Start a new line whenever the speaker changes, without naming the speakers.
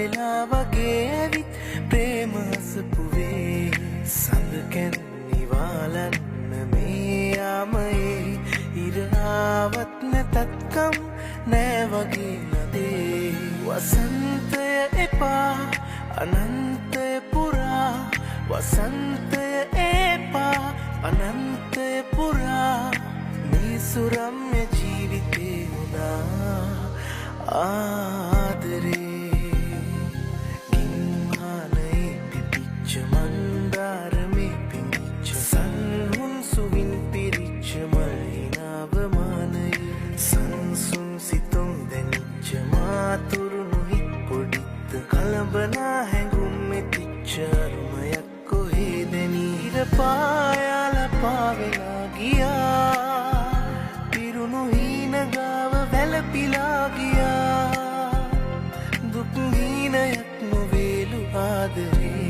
වෙලා වගේ ඇවිත් ප්‍රේම අසපුවේ සඳකැන් නිවාලන්න මේ යාමයේ ඉරාවත් නැතත්කම් නෑ වගේ නදේ වසන්තය එපා අනන්තය පුරා වසන්තය එපා අනන්තය පුරා මේ සුරම්‍ය ජීවිතේ වුණා ආදරේ ගිම්හානයේ පිපිච්ච මන්දාරමේ පිංගිච්ච සන්හුන් සුවින් පිරිච්ච මල්හිනාව මානයේ සංසුන් සිතුම් දැනිච්ච මාතුරුණු හිත් පොඩිත්ත කලඹනා හැඟුම් මෙතිච්ච අරුමයක් කොහේ දැනී ඉර පායාල පාවෙලා ගියා පිරුණු හීන ගාව වැළපිලා ගියා දුක් හීනයක් නොවේලු ආදරේ